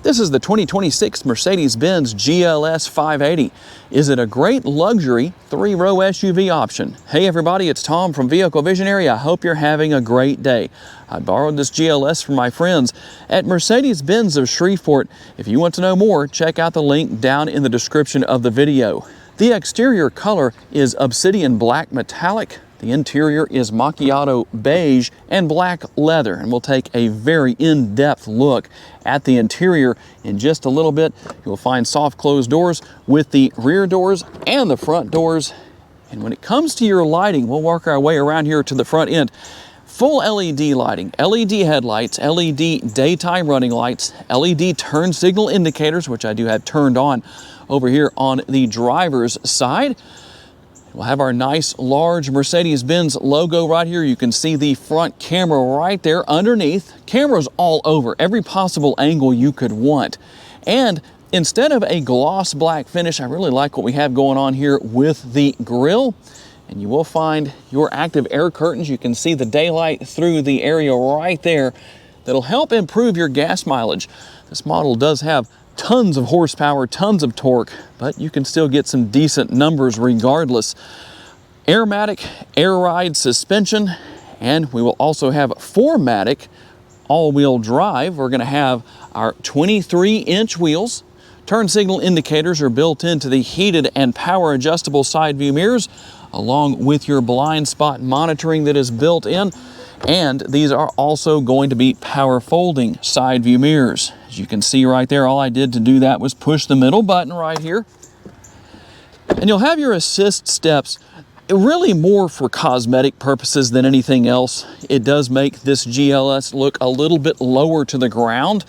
This is the 2026 Mercedes Benz GLS 580. Is it a great luxury three-row SUV option? Hey everybody, it's Tom from Vehicle Visionary. I hope you're having a great day. I borrowed this GLS from my friends at Mercedes Benz of Shreveport. If you want to know more, check out the link down in the description of the video. The exterior color is obsidian black metallic. The interior is macchiato beige and black leather, and we'll take a very in-depth look at the interior in just a little bit. You'll find soft closed doors with the rear doors and the front doors. And when it comes to your lighting, we'll work our way around here to the front end. Full LED lighting, LED headlights, LED daytime running lights, LED turn signal indicators, which I do have turned on over here on the driver's side. We'll have our nice large Mercedes-Benz logo right here. You can see the front camera right there underneath. Cameras all over, every possible angle you could want. And instead of a gloss black finish, I really like what we have going on here with the grille. And you will find your active air curtains. You can see the daylight through the area right there. That'll help improve your gas mileage. This model does have tons of horsepower, tons of torque, but you can still get some decent numbers regardless. Airmatic air ride suspension, and we will also have 4MATIC all-wheel drive. We're going to have our 23-inch wheels. Turn signal indicators are built into the heated and power adjustable side view mirrors, along with your blind spot monitoring that is built in. And these are also going to be power folding side view mirrors. As you can see right there, all I did to do that was push the middle button right here. And you'll have your assist steps really more for cosmetic purposes than anything else. It does make this GLS look a little bit lower to the ground.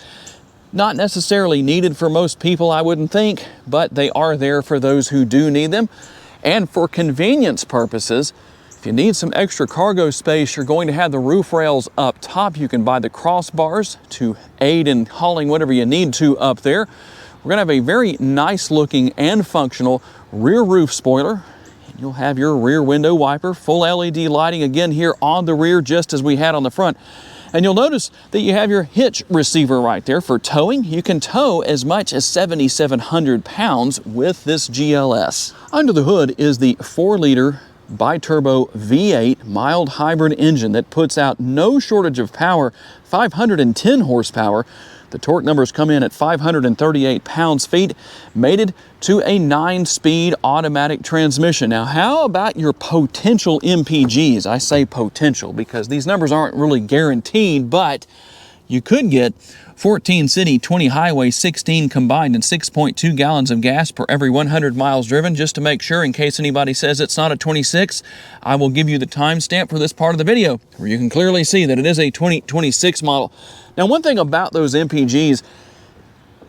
Not necessarily needed for most people, I wouldn't think, but they are there for those who do need them. And for convenience purposes, if you need some extra cargo space, you're going to have the roof rails up top. You can buy the crossbars to aid in hauling whatever you need to up there. We're going to have a very nice looking and functional rear roof spoiler. And you'll have your rear window wiper, full LED lighting again here on the rear, just as we had on the front. And you'll notice that you have your hitch receiver right there for towing. You can tow as much as 7,700 pounds with this GLS. Under the hood is the 4-liter bi-turbo V8 mild hybrid engine that puts out no shortage of power, 510 horsepower. The torque numbers come in at 538 pounds-feet, mated to a 9-speed automatic transmission. Now, how about your potential MPGs? I say potential because these numbers aren't really guaranteed, but you could get 14 city, 20 highway, 16 combined, and 6.2 gallons of gas per every 100 miles driven. Just to make sure, in case anybody says it's not a 26, I will give you the timestamp for this part of the video where you can clearly see that it is a 2026 model. Now, one thing about those MPGs,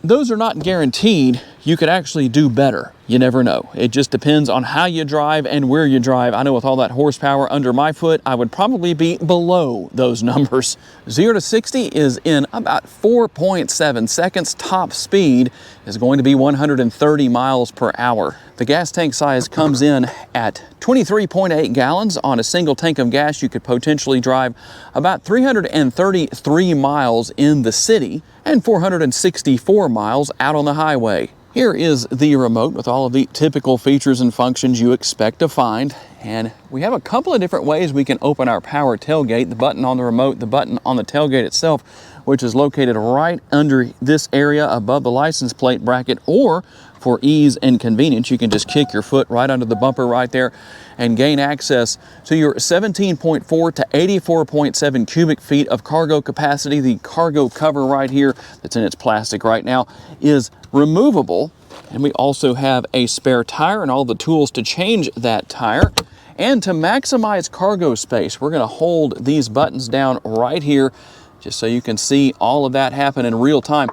those are not guaranteed. You could actually do better. You never know. It just depends on how you drive and where you drive. I know with all that horsepower under my foot, I would probably be below those numbers. 0 to 60 is in about 4.7 seconds. Top speed is going to be 130 miles per hour. The gas tank size comes in at 23.8 gallons. On a single tank of gas, you could potentially drive about 333 miles in the city and 464 miles out on the highway. Here is the remote with all of the typical features and functions you expect to find. And we have a couple of different ways we can open our power tailgate. The button on the remote, the button on the tailgate itself, which is located right under this area above the license plate bracket, or for ease and convenience, you can just kick your foot right under the bumper right there and gain access to your 17.4 to 84.7 cubic feet of cargo capacity. The cargo cover right here that's in its plastic right now is removable. And we also have a spare tire and all the tools to change that tire. And to maximize cargo space, we're going to hold these buttons down right here just so you can see all of that happen in real time.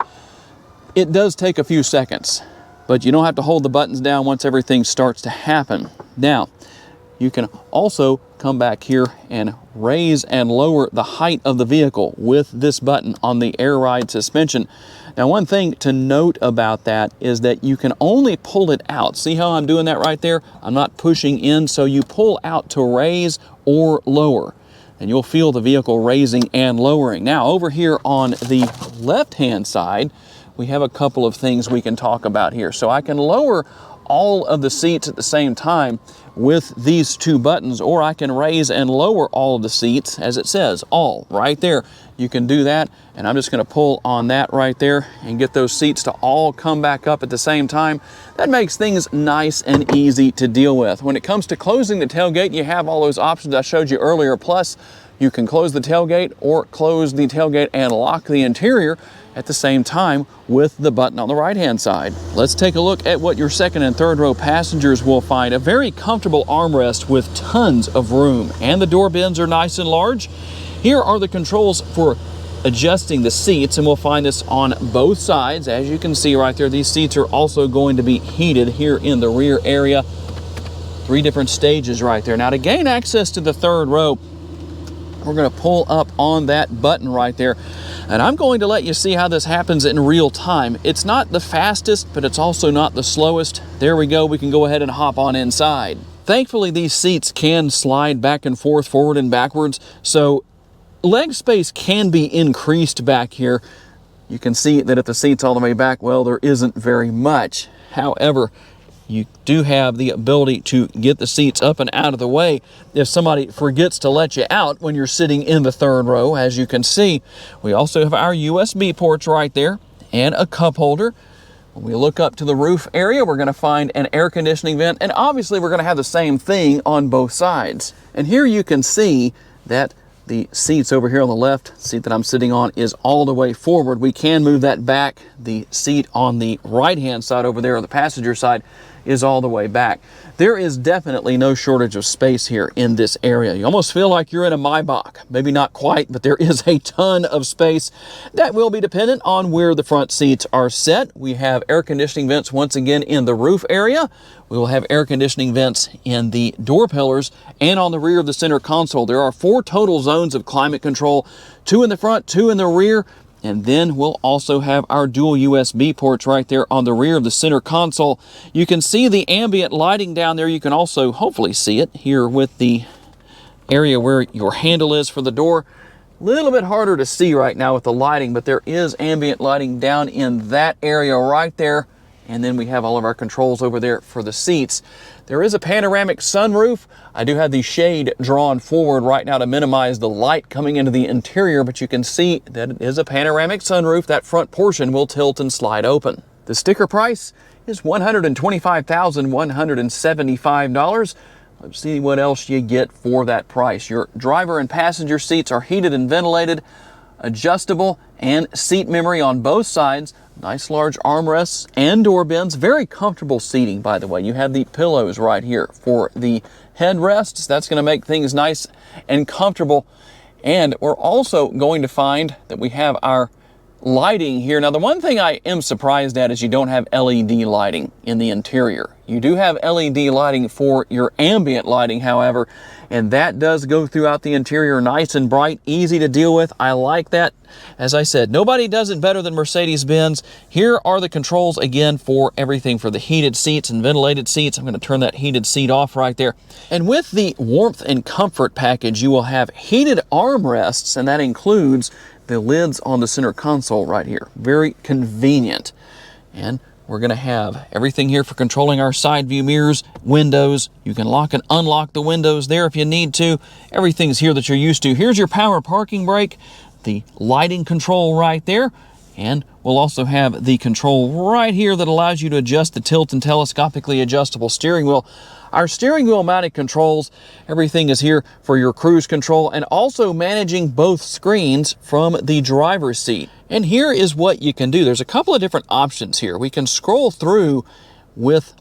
It does take a few seconds, but you don't have to hold the buttons down once everything starts to happen. Now, you can also come back here and raise and lower the height of the vehicle with this button on the air ride suspension. Now, one thing to note about that is that you can only pull it out. See how I'm doing that right there? I'm not pushing in, so you pull out to raise or lower, and you'll feel the vehicle raising and lowering. Now, over here on the left-hand side, we have a couple of things we can talk about here. So I can lower all of the seats at the same time with these two buttons, or I can raise and lower all of the seats, as it says, all right there. You can do that, and I'm just going to pull on that right there and get those seats to all come back up at the same time. That makes things nice and easy to deal with. When it comes to closing the tailgate, you have all those options I showed you earlier, plus you can close the tailgate or close the tailgate and lock the interior at the same time with the button on the right-hand side. Let's take a look at what your second and third row passengers will find. A very comfortable armrest with tons of room, and the door bins are nice and large. Here are the controls for adjusting the seats, and we'll find this on both sides. As you can see right there, these seats are also going to be heated here in the rear area. 3 different stages right there. Now, to gain access to the third row, we're going to pull up on that button right there, and I'm going to let you see how this happens in real time. It's not the fastest, but it's also not the slowest. There we go. We can go ahead and hop on inside. Thankfully, these seats can slide back and forth, forward and backwards, so leg space can be increased back here. You can see that if the seat's all the way back, well, there isn't very much. However, you do have the ability to get the seats up and out of the way if somebody forgets to let you out when you're sitting in the third row. As you can see, we also have our USB ports right there and a cup holder. When we look up to the roof area, we're going to find an air conditioning vent, and obviously we're going to have the same thing on both sides. And here you can see that the seats over here on the left, seat that I'm sitting on, is all the way forward. We can move that back. The seat on the right-hand side over there, on the passenger side, is all the way back. There is definitely no shortage of space here in this area. You almost feel like you're in a Maybach. Maybe not quite, but there is a ton of space. That will be dependent on where the front seats are set. We have air conditioning vents once again in the roof area. We will have air conditioning vents in the door pillars and on the rear of the center console. There are 4 total zones of climate control, 2 in the front, 2 in the rear. And then we'll also have our dual USB ports right there on the rear of the center console. You can see the ambient lighting down there. You can also hopefully see it here with the area where your handle is for the door. A little bit harder to see right now with the lighting, but there is ambient lighting down in that area right there. And then we have all of our controls over there for the seats. There is a panoramic sunroof. I do have the shade drawn forward right now to minimize the light coming into the interior, but you can see that it is a panoramic sunroof. That front portion will tilt and slide open. The sticker price is $125,175. Let's see what else you get for that price. Your driver and passenger seats are heated and ventilated, adjustable, and seat memory on both sides. Nice large armrests and door bins. Very comfortable seating, by the way. You have the pillows right here for the headrests. That's going to make things nice and comfortable. And we're also going to find that we have our lighting here. Now, the one thing I am surprised at is you don't have LED lighting in the interior. You do have LED lighting for your ambient lighting, however, and that does go throughout the interior nice and bright, easy to deal with. I like that. As I said, nobody does it better than Mercedes-Benz. Here are the controls again for everything for the heated seats and ventilated seats. I'm going to turn that heated seat off right there. And with the warmth and comfort package, you will have heated armrests, and that includes the lids on the center console right here. Very convenient. And we're going to have everything here for controlling our side view mirrors, windows. You can lock and unlock the windows there if you need to. Everything's here that you're used to. Here's your power parking brake, the lighting control right there, and we'll also have the control right here that allows you to adjust the tilt and telescopically adjustable steering wheel. Our steering wheel mounted controls, everything is here for your cruise control and also managing both screens from the driver's seat. And here is what you can do. There's a couple of different options here. We can scroll through with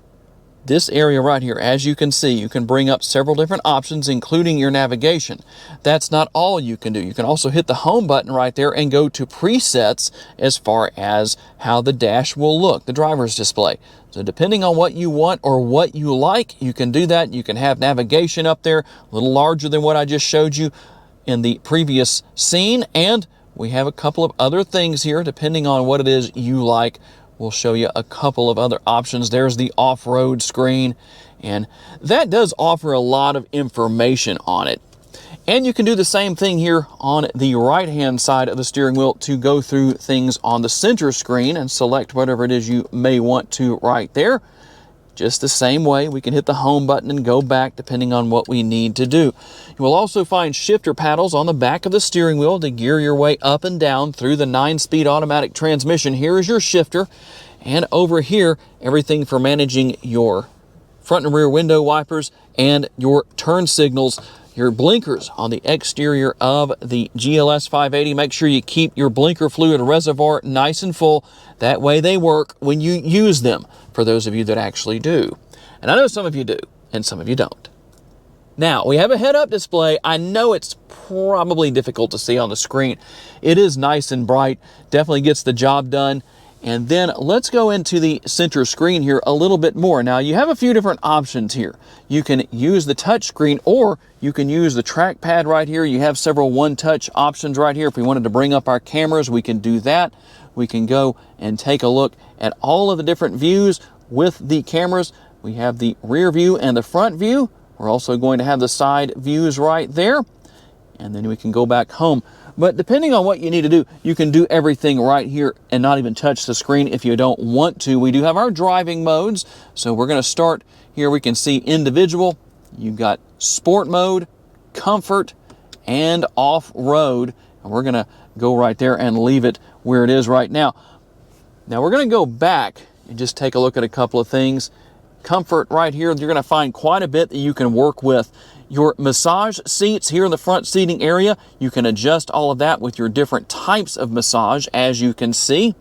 this area right here. As you can see, you can bring up several different options, including your navigation. That's not all you can do. You can also hit the home button right there and go to presets as far as how the dash will look, the driver's display. So depending on what you want or what you like, you can do that. You can have navigation up there, a little larger than what I just showed you in the previous scene. And we have a couple of other things here, depending on what it is you like. We'll show you a couple of other options. There's the off-road screen, and that does offer a lot of information on it. And you can do the same thing here on the right-hand side of the steering wheel to go through things on the center screen and select whatever it is you may want to right there. Just the same way, we can hit the home button and go back depending on what we need to do. You will also find shifter paddles on the back of the steering wheel to gear your way up and down through the 9-speed automatic transmission. Here is your shifter, and over here, everything for managing your front and rear window wipers and your turn signals. Your blinkers on the exterior of the GLS 580. Make sure you keep your blinker fluid reservoir nice and full. That way they work when you use them, for those of you that actually do. And I know some of you do, and some of you don't. Now, we have a head-up display. I know it's probably difficult to see on the screen. It is nice and bright, definitely gets the job done. And then let's go into the center screen here a little bit more. Now, you have a few different options here. You can use the touch screen, or you can use the trackpad right here. You have several one-touch options right here. If we wanted to bring up our cameras, we can do that. We can go and take a look at all of the different views with the cameras. We have the rear view and the front view. We're also going to have the side views right there. And then we can go back home. But depending on what you need to do, you can do everything right here and not even touch the screen if you don't want to. We do have our driving modes. So we're going to start here. We can see individual. You've got sport mode, comfort, and off-road. And we're going to go right there and leave it where it is right now. Now we're going to go back and just take a look at a couple of things. Comfort right here, you're going to find quite a bit that you can work with. Your massage seats here in the front seating area, you can adjust all of that with your different types of massage, as you can see.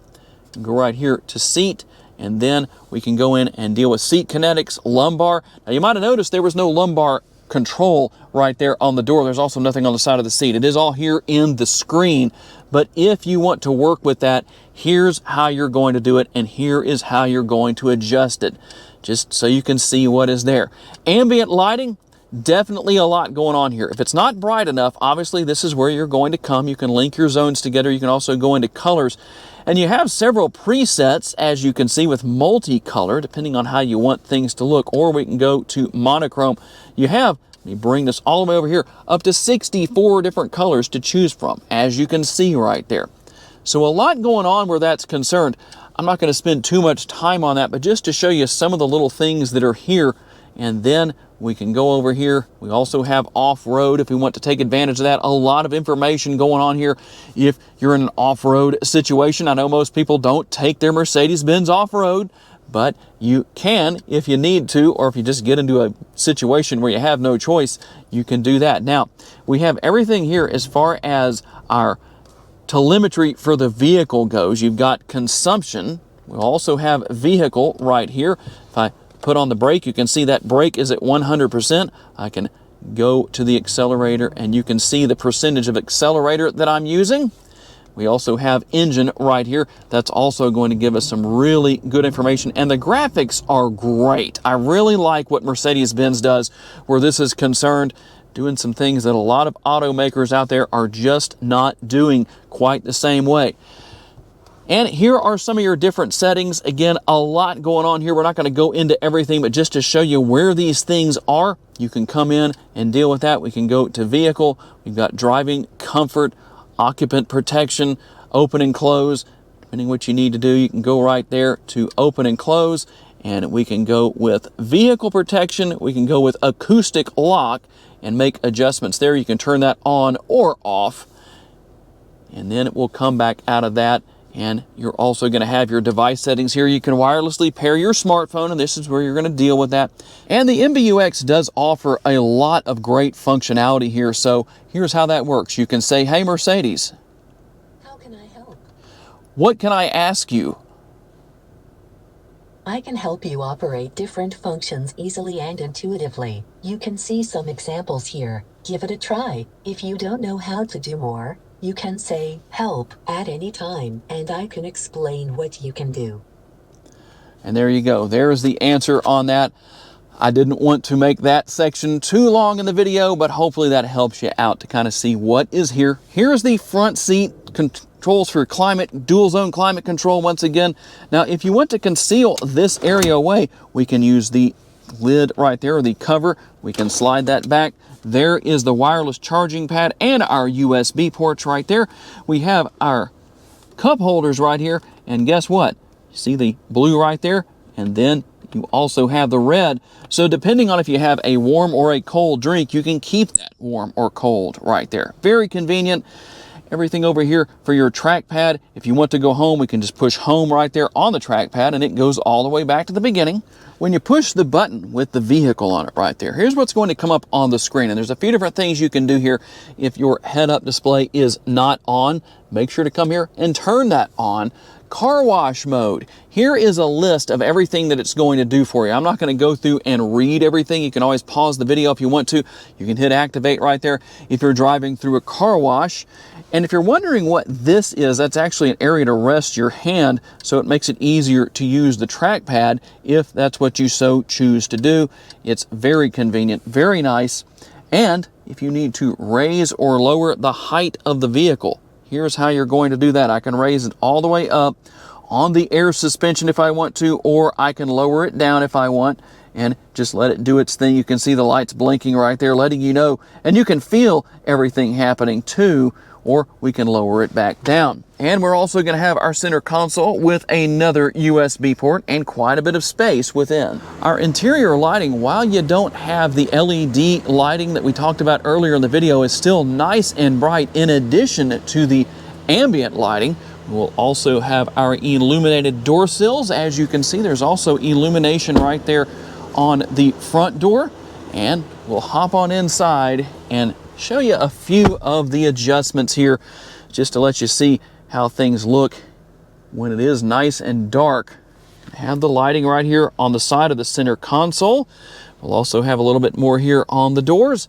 Go right here to seat, and then we can go in and deal with seat kinetics, lumbar. Now you might have noticed there was no lumbar control right there on the door. There's also nothing on the side of the seat. It is all here in the screen. But if you want to work with that, here's how you're going to do it, and here is how you're going to adjust it, just so you can see what is there. Ambient lighting, definitely a lot going on here. If it's not bright enough, obviously this is where you're going to come. You can link your zones together. You can also go into colors. And you have several presets, as you can see, with multicolor, depending on how you want things to look. Or we can go to monochrome. You have, let me bring this all the way over here, up to 64 different colors to choose from, as you can see right there. So a lot going on where that's concerned. I'm not going to spend too much time on that, but just to show you some of the little things that are here. And then we can go over here. We also have off-road if we want to take advantage of that. A lot of information going on here if you're in an off-road situation. I know most people don't take their Mercedes Benz off-road, but you can if you need to, or if you just get into a situation where you have no choice, you can do that. Now, we have everything here as far as our telemetry for the vehicle goes. You've got consumption. We also have vehicle right here. If I put on the brake, you can see that brake is at 100%. I can go to the accelerator and you can see the percentage of accelerator that I'm using. We also have engine right here. That's also going to give us some really good information, and the graphics are great. I really like what Mercedes-Benz does where this is concerned, doing some things that a lot of automakers out there are just not doing quite the same way. And here are some of your different settings. Again, a lot going on here. We're not going to go into everything, but just to show you where these things are, you can come in and deal with that. We can go to vehicle. We've got driving, comfort, occupant protection, open and close. Depending what you need to do, you can go right there to open and close. And we can go with vehicle protection. We can go with acoustic lock and make adjustments there. You can turn that on or off. And then it will come back out of that. And you're also going to have your device settings here. You can wirelessly pair your smartphone, and this is where you're going to deal with that. And the MBUX does offer a lot of great functionality here. So here's how that works. You can say, "Hey, Mercedes, how can I help? What can I ask you?" I can help you operate different functions easily and intuitively. You can see some examples here. Give it a try. If you don't know how to do more, you can say "help" at any time, and I can explain what you can do. And there you go. There's the answer on that. I didn't want to make that section too long in the video, but hopefully that helps you out to kind of see what is here. Here's the front seat controls for climate, dual zone climate control once again. Now, if you want to conceal this area away, we can use the lid right there, or the cover. We can slide that back. There is the wireless charging pad and our USB ports right there. We have our cup holders right here, and guess what? You see the blue right there, and then you also have the red. So depending on if you have a warm or a cold drink, you can keep that warm or cold right there. Very convenient. Everything over here for your trackpad. If you want to go home, we can just push home right there on the trackpad, and it goes all the way back to the beginning. When you push the button with the vehicle on it right there, here's what's going to come up on the screen. And there's a few different things you can do here. If your head-up display is not on, make sure to come here and turn that on. Car wash mode. Here is a list of everything that it's going to do for you. I'm not going to go through and read everything. You can always pause the video if you want to. You can hit activate right there if you're driving through a car wash. And if you're wondering what this is, that's actually an area to rest your hand, so it makes it easier to use the trackpad if that's what you so choose to do. It's very convenient, very nice. And if you need to raise or lower the height of the vehicle, here's how you're going to do that. I can raise it all the way up on the air suspension if I want to, or I can lower it down if I want and just let it do its thing. You can see the lights blinking right there, letting you know, and you can feel everything happening too, or we can lower it back down. And we're also going to have our center console with another USB port and quite a bit of space within. Our interior lighting, while you don't have the LED lighting that we talked about earlier in the video, is still nice and bright. In addition to the ambient lighting, we'll also have our illuminated door sills. As you can see, there's also illumination right there on the front door. And we'll hop on inside and show you a few of the adjustments here just to let you see how things look when it is nice and dark. Have the lighting right here on the side of the center console. We'll also have a little bit more here on the doors.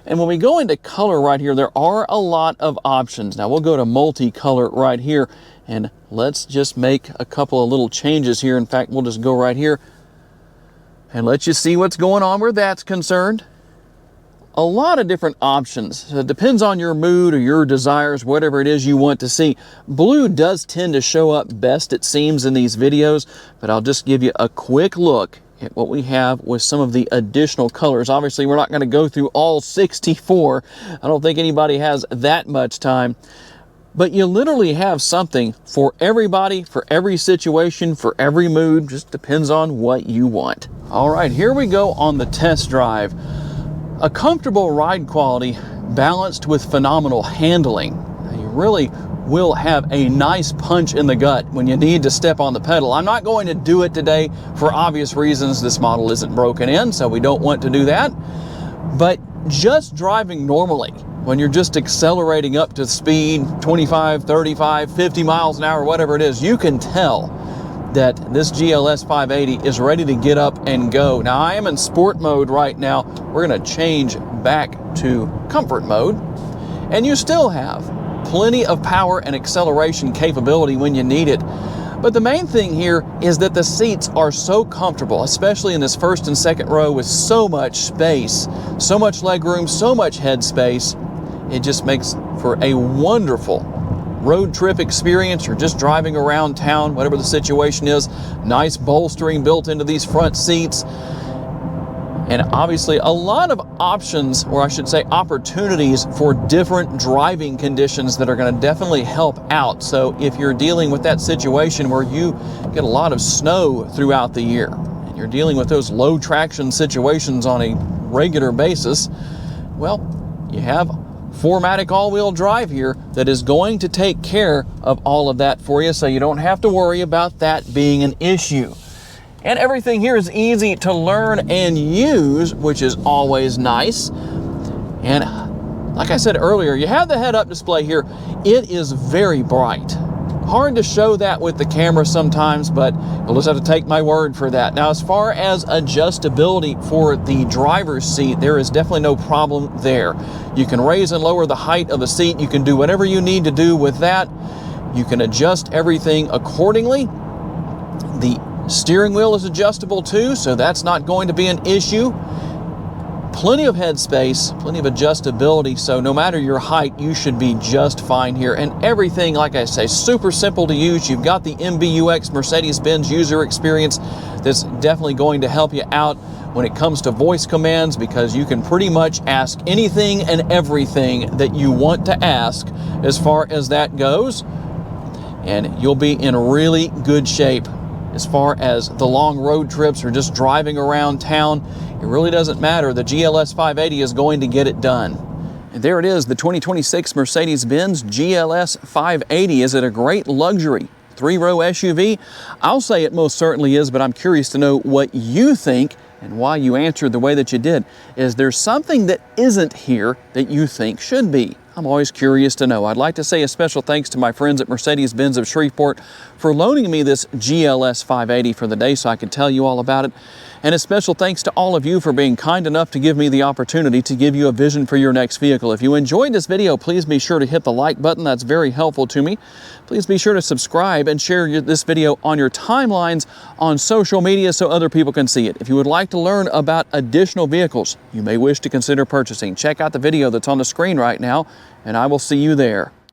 And when we go into color right here, there are a lot of options. Now we'll go to multicolor right here, and let's just make a couple of little changes here. In fact, we'll just go right here and let you see what's going on where that's concerned. A lot of different options. So it depends on your mood or your desires, whatever it is you want to see. Blue does tend to show up best, it seems, in these videos, but I'll just give you a quick look at what we have with some of the additional colors. Obviously, we're not going to go through all 64. I don't think anybody has that much time. But you literally have something for everybody, for every situation, for every mood. Just depends on what you want. All right, here we go on the test drive. A comfortable ride quality balanced with phenomenal handling. Now, you really will have a nice punch in the gut when you need to step on the pedal. I'm not going to do it today for obvious reasons. This model isn't broken in, so we don't want to do that. But just driving normally, when you're just accelerating up to speed, 25, 35, 50 miles an hour, whatever it is, you can tell that this GLS 580 is ready to get up and go. Now, I am in sport mode right now. We're going to change back to comfort mode, and you still have plenty of power and acceleration capability when you need it. But the main thing here is that the seats are so comfortable, especially in this first and second row with so much space, so much legroom, so much head space. It just makes for a wonderful road trip experience. You're just driving around town, whatever the situation is. Nice bolstering built into these front seats. And obviously a lot of options, or I should say opportunities, for different driving conditions that are going to definitely help out. So if you're dealing with that situation where you get a lot of snow throughout the year, and you're dealing with those low traction situations on a regular basis, well, you have 4MATIC all-wheel drive here that is going to take care of all of that for you, so you don't have to worry about that being an issue. And everything here is easy to learn and use, which is always nice. And like I said earlier, you have the head-up display here. It is very bright. Hard to show that with the camera sometimes, but you'll just have to take my word for that. Now, as far as adjustability for the driver's seat, there is definitely no problem there. You can raise and lower the height of the seat. You can do whatever you need to do with that. You can adjust everything accordingly. The steering wheel is adjustable too, so that's not going to be an issue. Plenty of headspace, plenty of adjustability, so no matter your height, you should be just fine here. And everything, like I say, super simple to use. You've got the MBUX Mercedes Benz user experience that's definitely going to help you out when it comes to voice commands, because you can pretty much ask anything and everything that you want to ask as far as that goes, and you'll be in really good shape as far as the long road trips or just driving around town. It really doesn't matter. The GLS 580 is going to get it done. And there it is, the 2026 Mercedes Benz GLS 580. Is it a great luxury three-row SUV? I'll say it most certainly is, but I'm curious to know what you think and why you answered the way that you did. Is there something that isn't here that you think should be? I'm always curious to know. I'd like to say a special thanks to my friends at Mercedes Benz of Shreveport for loaning me this GLS 580 for the day so I could tell you all about it. And a special thanks to all of you for being kind enough to give me the opportunity to give you a vision for your next vehicle. If you enjoyed this video, please be sure to hit the like button. That's very helpful to me. Please be sure to subscribe and share this video on your timelines on social media so other people can see it. If you would like to learn about additional vehicles you may wish to consider purchasing, check out the video that's on the screen right now, and I will see you there.